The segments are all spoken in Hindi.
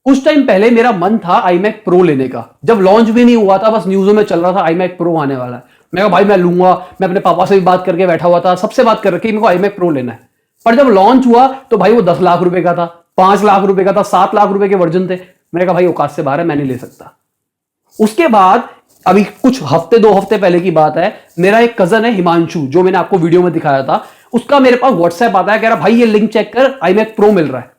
कुछ टाइम पहले मेरा मन था iMac Pro लेने का, जब लॉन्च भी नहीं हुआ था, बस न्यूज़ों में चल रहा था iMac Pro आने वाला है। मैं कहा भाई मैं लूंगा, मैं अपने पापा से भी बात करके बैठा हुआ था, सबसे बात कर रखी मेरे को iMac Pro लेना है। पर जब लॉन्च हुआ तो भाई वो 10 लाख रुपए का था, 5 लाख रुपए का था, 7 लाख रुपए के वर्जन थे। मैंने कहा भाई औकात से बाहर है, मैं नहीं ले सकता। उसके बाद अभी कुछ हफ्ते 2 हफ्ते पहले की बात है, मेरा एक कजन है हिमांशु, जो मैंने आपको वीडियो में दिखाया था, उसका मेरे पास व्हाट्सएप आता है, कह रहा भाई ये लिंक चेक कर, iMac Pro मिल रहा है।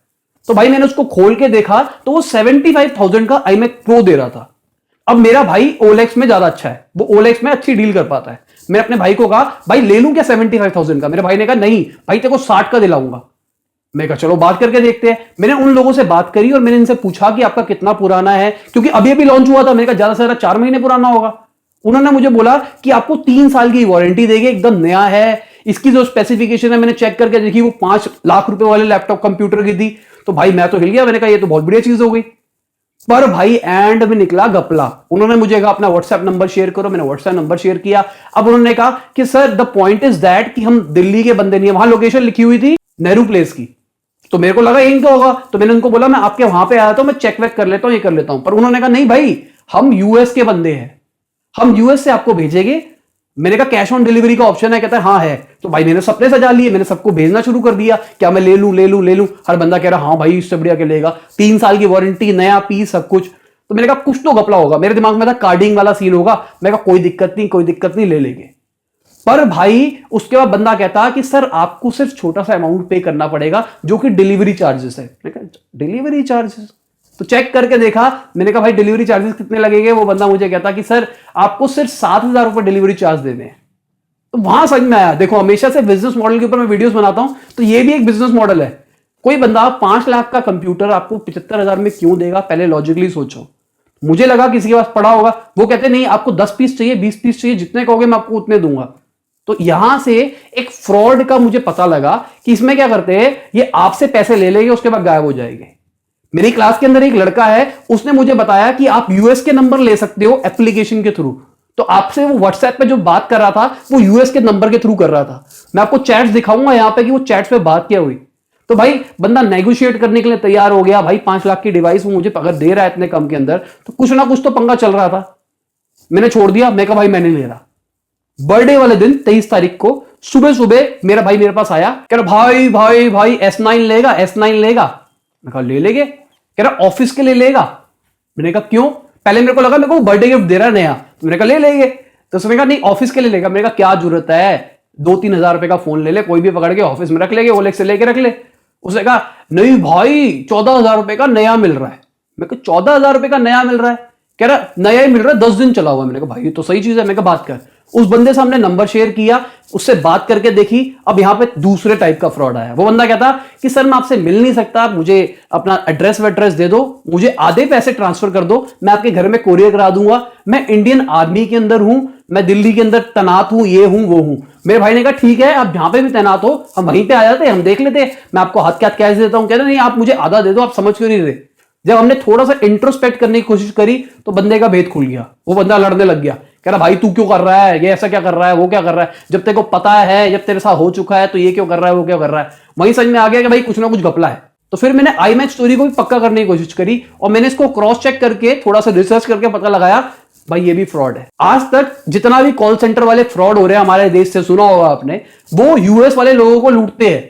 तो भाई मैंने उसको खोल के देखा तो वो 75,000 का iMac Pro दे रहा था। अब मेरा भाई OLX में ज्यादा अच्छा है, वो OLX में अच्छी डील कर पाता है। मैंने अपने भाई को कहा भाई ले लूं क्या 75,000 का? मेरे भाई ने कहा नहीं भाई तेरे को 60 का दिलाऊंगा। मैं कहा चलो बात करके देखते हैं। मैंने उन लोगों से बात करी और मैंने इनसे पूछा कि आपका कितना पुराना है, क्योंकि अभी अभी लॉन्च हुआ था। मैंने कहा ज्यादा से ज्यादा 4 महीने पुराना होगा। उन्होंने मुझे बोला कि आपको 3 साल की वारंटी देंगे, एकदम नया है। इसकी जो स्पेसिफिकेशन है मैंने चेक करके देखी, वो 5 लाख रुपए वाले लैपटॉप कंप्यूटर की थी। तो भाई मैं तो हिल गया, मैंने कहा ये तो बहुत बढ़िया चीज हो गई। पर भाई एंड में निकला गपला। उन्होंने मुझे कहा अपना व्हाट्सएप नंबर शेयर करो, मैंने व्हाट्सएप नंबर शेयर किया। अब उन्होंने कहा कि sir the point is that कि हम दिल्ली के बंदे नहीं है। वहां लोकेशन लिखी हुई थी नेहरू प्लेस की, तो मेरे को लगा यहीं का होगा। तो मैंने उनको बोला मैं आपके वहां पे आया था, मैं चेक वेक कर लेता हूं, ये कर लेता हूं। पर उन्होंने कहा नहीं भाई हम यूएस के बंदे हैं, हम यूएस से आपको भेजेंगे। मैंने कहा कैश ऑन डिलीवरी का ऑप्शन है? कहता है हाँ है। तो भाई मैंने सपने सजा लिए, मैंने सबको भेजना शुरू कर दिया, क्या मैं ले लूं ले लूं ले लूं। हर बंदा कह रहा हाँ भाई इससे बढ़िया के लेगा, 3 साल की वारंटी, नया पीस, सब कुछ। तो मैंने कहा कुछ तो घपला होगा। मेरे दिमाग में था कार्डिंग वाला सीन होगा। मैं कहा कोई दिक्कत नहीं कोई दिक्कत नहीं, ले लेंगे। पर भाई उसके बाद बंदा कहता कि सर आपको सिर्फ छोटा सा अमाउंट पे करना पड़ेगा जो कि डिलीवरी चार्जेस है। मैंने कहा डिलीवरी चार्जेस? तो चेक करके देखा, मैंने कहा भाई डिलीवरी चार्जेस कितने लगेंगे? वो बंदा मुझे कहता कि सर आपको सिर्फ 7,000 रुपए डिलीवरी चार्ज देने हैं। तो वहां समझ में आया, देखो हमेशा से बिजनेस मॉडल के ऊपर मैं वीडियोस बनाता हूं, तो ये भी एक बिजनेस मॉडल है। कोई बंदा 5 लाख का कंप्यूटर आपको 75,000 में क्यों देगा? पहले लॉजिकली सोचो। मुझे लगा किसी के पास पड़ा होगा, वो कहते नहीं आपको 10 पीस चाहिए, 20 पीस चाहिए, जितने कहोगे मैं आपको उतने दूंगा। तो यहां से एक फ्रॉड का मुझे पता लगा कि इसमें क्या करते हैं, ये आपसे पैसे ले लेंगे, उसके बाद गायब हो जाएंगे। मेरी क्लास के अंदर एक लड़का है, उसने मुझे बताया कि आप यूएस के नंबर ले सकते हो एप्लीकेशन के थ्रू। तो आपसे वो व्हाट्सएप पे जो बात कर रहा था वो यूएस के नंबर के थ्रू कर रहा था। मैं आपको चैट्स दिखाऊंगा यहां पे कि वो चैट्स पे बात क्या हुई। तो भाई बंदा नेगोशिएट करने के लिए तैयार हो गया। भाई 5 लाख की डिवाइस वो मुझे अगर दे रहा है इतने कम के अंदर, तो कुछ ना कुछ तो पंगा चल रहा था। मैंने छोड़ दिया, मैं कहा भाई मैं नहीं ले रहा। बर्थडे वाले दिन 23 तारीख को सुबह सुबह मेरा भाई मेरे पास आया, कह रहा भाई भाई भाई S9 लेगा, S9 लेगा। मैं कहा ले लेंगे। कह रहा ऑफिस के लिए लेगा। मैंने कहा क्यों? पहले मेरे को लगा मेरे को बर्थडे गिफ्ट दे रहा है नया, तो मैंने कहा ले लेंगे। तो उसने कहा नहीं ऑफिस के लिए लेगा। मैंने कहा क्या जरूरत है, 2-3 हजार रुपए का फोन ले ले, कोई भी पकड़ के ऑफिस में रख लेंगे, ओलेक्स से लेके रख ले। उसने कहा नहीं भाई 14,000 रुपए का नया मिल रहा है। मैं कहा 14,000 रुपए का नया मिल रहा है? कह रहा नया ही मिल रहा है, 10 दिन चला हुआ। मैंने कहा भाई ये तो सही चीज है। मैं कहा बात कर। उस बंदे से हमने नंबर शेयर किया, उससे बात करके देखी। अब यहां पे दूसरे टाइप का फ्रॉड आया। वो बंदा कहता कि सर मैं आपसे मिल नहीं सकता, मुझे अपना एड्रेस वेड्रेस दे दो, मुझे आधे पैसे ट्रांसफर कर दो, मैं आपके घर में कोरियर करा दूंगा, मैं इंडियन आर्मी के अंदर हूं, मैं दिल्ली के अंदर तैनात हूं, ये हूं वो हूं। मेरे भाई ने कहा ठीक है आप जहां पे भी तैनात हो हम वहीं पे आ जाते, हम देख लेते, मैं आपको हाथ के हाथ कैश देता हूं। कहते नहीं आप मुझे आधा दे दो, आप समझ क्यों नहीं रहे। जब हमने थोड़ा सा इंट्रोस्पेक्ट करने की कोशिश करी तो बंदे का भेद खुल गया। वो बंदा लड़ने लग गया, कह रहा भाई तू क्यों कर रहा है, ये ऐसा क्या कर रहा है, वो क्या कर रहा है, जब तेरे को पता है, जब तेरे साथ हो चुका है तो ये क्यों कर रहा है, वो क्यों कर रहा है। वहीं समझ में आ गया कि भाई कुछ ना कुछ घपला है। तो फिर मैंने iMac स्टोरी को भी पक्का करने की कोशिश करी और मैंने इसको क्रॉस चेक करके थोड़ा सा रिसर्च करके पता लगाया भाई ये भी फ्रॉड है। आज तक जितना भी कॉल सेंटर वाले फ्रॉड हो रहे हैं हमारे देश से, सुना होगा आपने, वो यूएस वाले लोगों को लूटते हैं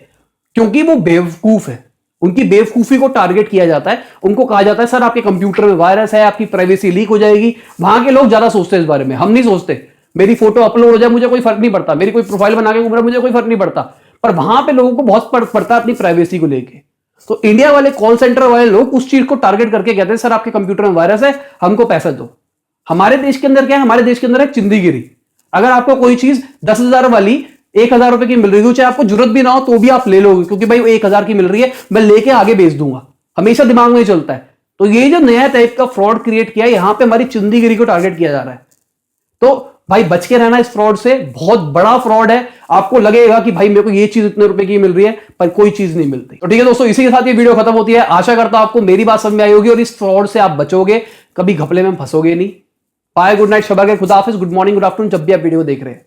क्योंकि वो बेवकूफ है। उनकी बेवकूफी को टारगेट किया जाता है। उनको कहा जाता है सर आपके कंप्यूटर में वायरस है, आपकी प्राइवेसी लीक हो जाएगी। वहां के लोग ज्यादा सोचते हैं इस बारे में, हम नहीं सोचते। मेरी फोटो अपलोड हो जाए मुझे कोई फर्क नहीं पड़ता, मेरी कोई प्रोफाइल बना के घूम रहा मुझे कोई फर्क नहीं पड़ता। पर वहां पे लोगों को बहुत फर्क पड़ता है अपनी प्राइवेसी को लेके। तो इंडिया वाले कॉल सेंटर वाले लोग उस चीज को टारगेट करके कहते हैं सर आपके कंप्यूटर में वायरस है, हमको पैसा दो। हमारे देश के अंदर क्या है, हमारे देश के अंदर है चिंदीगिरी। अगर आपको कोई चीज 10,000 वाली 1,000 रुपए की मिल रही हो, चाहे आपको जरूरत भी ना हो तो भी आप ले लोगे, क्योंकि भाई वो 1,000 की मिल रही है, मैं लेके आगे बेच दूंगा। हमेशा दिमाग में चलता है। तो ये जो नया टाइप का फ्रॉड क्रिएट किया है, यहां पे हमारी चिंदीगिरी को टारगेट किया जा रहा है। तो भाई बच के रहना इस फ्रॉड से, बहुत बड़ा फ्रॉड है। आपको लगेगा कि भाई मेरे को ये चीज इतने रुपए की मिल रही है, पर कोई चीज नहीं मिलती। तो ठीक है दोस्तों, इसी के साथ ये वीडियो खत्म होती है। आशा करता हूं आपको मेरी बात समझ में आई होगी और इस फ्रॉड से आप बचोगे, कभी घपले में फंसोगे नहीं। बाय, गुड नाइट, शबा के, खुदा हाफिज, गुड मॉर्निंग, गुड आफ्टरनून, जब भी आप वीडियो देख रहे हैं।